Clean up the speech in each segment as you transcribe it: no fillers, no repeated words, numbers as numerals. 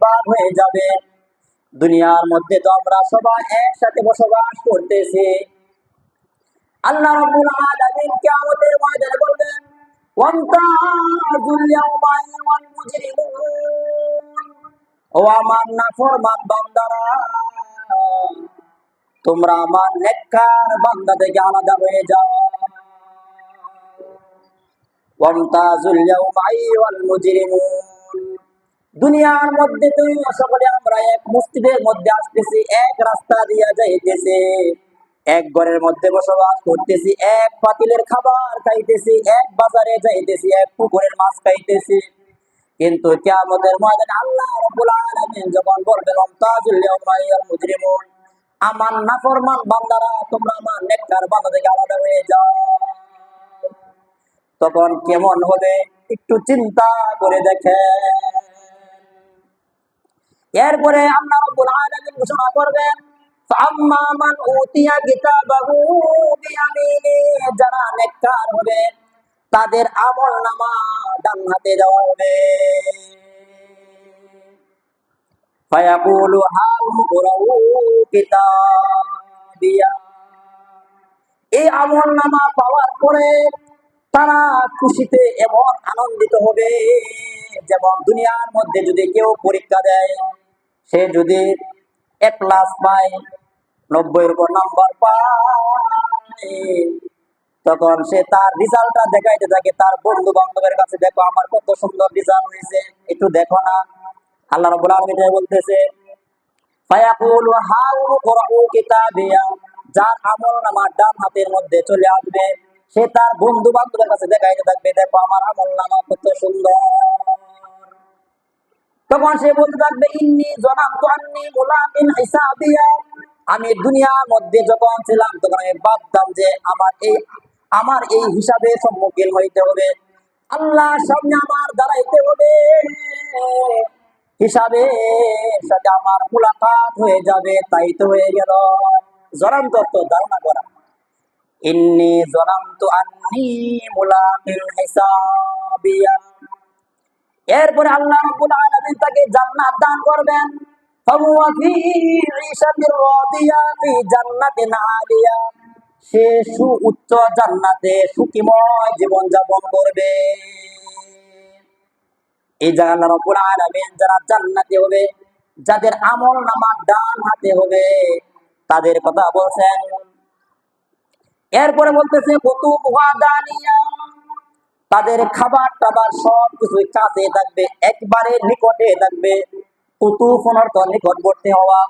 ভাগ হয়ে যাবে। দুনিয়ার মধ্যে তো আমরা সবাই একসাথে বসবাস করতেছি। আল্লাহ রাব্বুল আলামিন কিয়ামতের ময়দানে বলবেন, ওয়ামতাজুল ইয়াওমা আইয়ুহাল মুজরিমুন, ও আমার নাফরমান বান্দারা, তোমরা আমার নেককার বান্দা থেকে আলাদা হয়ে যাও। ওয়ামতাজুল ইয়াওমা আইয়ুহাল মুজরিমুন, দুনিয়ার মধ্যে তো সকলে আমরা এক মসজিদের মধ্যে আসতেছি, এক রাস্তা দিয়া যাইতেছি, এক ঘরের মধ্যে বসবাস করতেছি, এক পাতিলের খাবার খাইতেছি, এক বাজারে যাইতেছি, এক পুকুরের মাছ খাইতেছি। কিন্তু কিয়ামতের ময়দানে আল্লাহ রাব্বুল আলামিন যখন বলবেন, ওয়ামতাজুল ইয়াওমা আইয়ুহাল মুজরিমুন, আমার নাফরমান বান্দারা, তোমরা আমার নেককার বান্দা থেকে আলাদা হয়ে যাও। তখন কেমন হবে একটু চিন্তা করে দেখেন। এরপরে আল্লাহ রাব্বুল আলামিন ঘোষণা করবেন, ফাআম্মা মান উতিয়া কিতাবাহু বিয়ামিনি, যারা নেককার হবে তাদের আমলনামা ডান হাতে দেওয়া হবে। ফায়াকুলু হাউম কুরাউ কিতাবিয়া, এই আমলনামা পাওয়ার পরে তারা খুশিতে এমন আনন্দিত হবে, যেমন দুনিয়ার মধ্যে যদি কেউ পরীক্ষা দেয়, সে যদি এ প্লাস পায়, 90-এর উপর নাম্বার পায়, তখন সে তার রেজাল্টটা দেখাইতে থাকে তার বন্ধু বান্ধবের কাছে, দেখো আমার কত সুন্দর রেজাল্ট হয়েছে, একটু দেখো না। আল্লাহ রাব্বুল আলামিন বলতেছে, ফায়াকুলু হাউম কুরাউ কিতাবিয়া, যার আমলনামা ডান হাতের মধ্যে চলে আসবে, সে তার বন্ধু বান্ধবের কাছে দেখাইতে থাকবে, দেখো আমার আমলনামা কত সুন্দর। তখন সে বলতে থাকবে, ইন্নী যানানতু আন্নী মুলাকিন হিসাবিয়া, আমি দুনিয়ার মধ্যে যখন ছিলাম তখন আমি ভাবতাম যে আমার এই হিসাবে সম্মুখীন হইতে হবে, আল্লাহর সামনে আমার দাঁড়াইতে হবে, হিসাবে সাথে আমার মুলাকাত হয়ে যাবে। তাই তো হয়ে গেল। জরান্ত তো ধারণা করা, ইন্নী যানানতু আন্নী মুলাকিন হিসাবিয়া। এরপরে আল্লাহ রাব্বুল আলামিন তাকে জান্নাত দান করবেন, ফাহুয়া ফি ঈশাতির রাদিয়া ফি জান্নাতিন আলিয়া, সে সুউচ্চ জান্নাতে সুখীময় জীবন যাপন করবে। এই যে আল্লাহ রাব্বুল আলামিন যারা জান্নাতি হবে, যাদের আমলনামা ডান হাতে হবে, তাদের কথা বলছেন। এরপরে বলতেছে কুতুবুহা দানিয়া, তাদের খাবার টাবার সব কিছু কাছে থাকবে, একবারে নিকটে থাকবে। কুতুফুন অর্থ নিকটবর্তী হওয়া।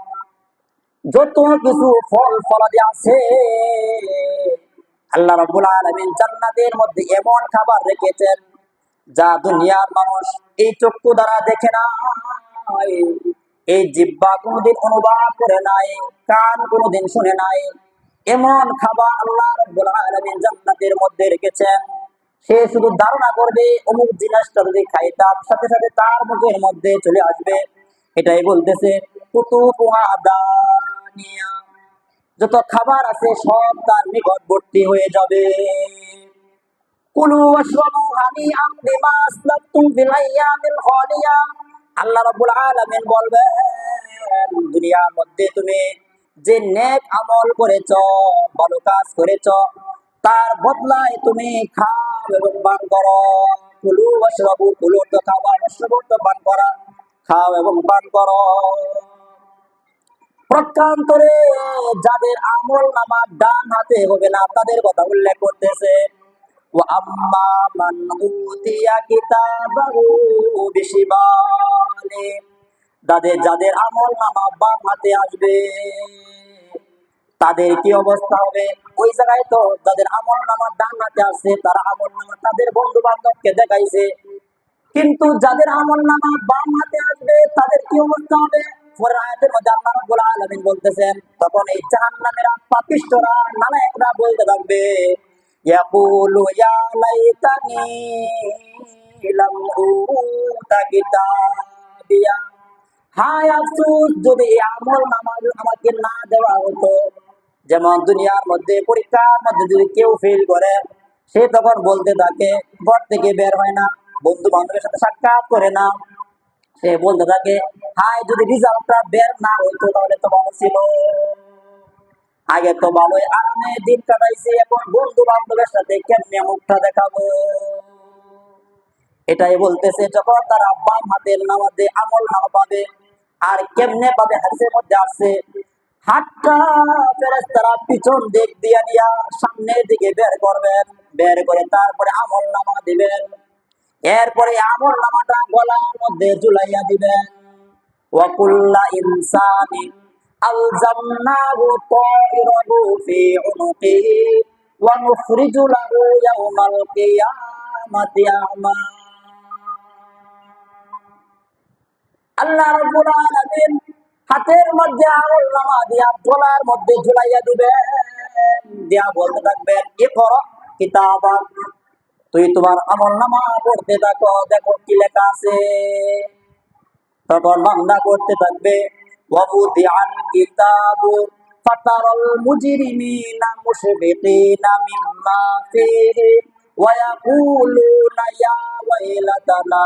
যত কিছু ফল ফলাদি আছে আল্লাহ রাব্বুল আলামিন জান্নাতের মধ্যে এমন খাবার রেখেছেন যা দুনিয়ার মানুষ এই চক্ষু দ্বারা দেখে না, এই জিহ্বা কোনোদিন অনুভব করে নাই, কান কোনোদিন শুনে নাই। এমন খাবার আল্লাহ রাব্বুল আলামিন জান্নাতের মধ্যে রেখেছেন, সে শুধু ধারণা করবে অমুক জিনিসটা যদি খাইতাম, সাথে সাথে তার মুখের মধ্যে চলে আসবে। এটাই বলতেছে কুতুবুহা দানিয়া, যত খাবার আছে সব তার নিকটবর্তী হয়ে যাবে। কুলু ওয়াশরাবু হানিআম বিমা আসলাফতুম ফিল আইয়ামিল খালিয়া, আল্লাহ রাব্বুল আলামিন বলবেন, দুনিয়ার মধ্যে তুমি যে নেক আমল করেছো, ভালো কাজ করেছো, তার বদলায় তুমি খাও এবং পান করো। কুলু ওয়াশরাবু, কুলু তো খাওয়া, ওয়াশরাবু তো পান করা, খাও এবং পান করো। প্রত্যন্তরে যাদের আমলনামা ডান হাতে হবে না, তাদের কথা উল্লেখ করতেছে, ওয়া আম্মা মান উতিয়া কিতাবাহু বিশিমালি, যাদের আমলনামা বাম হাতে আসবে, তাদের কি অবস্থা হবে? ওই জায়গায় তো যাদের আমলনামা ডান হাতে আসছে, তারা আমলনামা তাদের বন্ধু বান্ধবকে দেখাইছে, কিন্তু যাদের আমলনামা বাম হাতে আসবে তাদের কি অবস্থা হবে? পরের আয়াতের মধ্যে আল্লাহ রাব্বুল আলামিন বলতেছেন, তখন এই জাহান্নামের পাপিষ্ঠরা নালায়েকরা বলতে থাকবে, ইয়াকুলু ইয়া লাইতানি লাম উতা কিতাবিয়া, হায় আফসোস যদি এই আমলনামা আমাকে না দেওয়া হতো। যেমন দুনিয়ার মধ্যে পরীক্ষার মধ্যে যদি কেউ ফেল করে, সে তখন বলতে থাকে, ঘর থেকে বের হয় না, বন্ধু বান্ধবের সাথে সাক্ষাৎ করে না, সে বলতে থাকে, হাই যদি রেজাল্টটা বের না হইতো তাহলে তো ভালো ছিল, আগে তো ভালোই আরামে দিন কাটাইছি, এখন বন্ধু বান্ধবের সাথে কেমনে মুখটা দেখাবো। এটাই বলতেছে যখন তারা বাম হাতের নামাজে আমল নামা পাবে। আর কেমনে পাবে, হাদিসের মধ্যে আছে, হাতটা ফেরেশতারা পিছন দিক দিয়ে নিয়া সামনের দিকে বের করবেন, বের করে তারপরে আমল নামা দিবেন। এরপরে আমল নামাটা গলার মধ্যে ঝুলাইয়া দিবেন। ওয়াকুল্লা ইনসানিন আলজামনাহু তায়রাহু ফি উনুকিহি ওয়া নুখরিজু লাহু ইয়াওমাল কিয়ামাতি আমা। আল্লাহ রাব্বুল আলামিন হাতের মধ্যে আমলনামা দিয়া গলার মধ্যে ঝুলাইয়া দিবেন, দিয়া বলতে থাকবেন, ইকরা কিতাবাক, তুই তোমার আমলনামা পড়তে থাকো, দেখো কি লেখা আছে। তখন বান্দা করতে থাকবে, ওয়াবুদিআল কিতাবু ফাতারাল মুজরিমিনা মুশফিকিনা মিম্মা ফীহি ওয়া ইয়াকুলুনা ইয়া ওয়াইলাতানা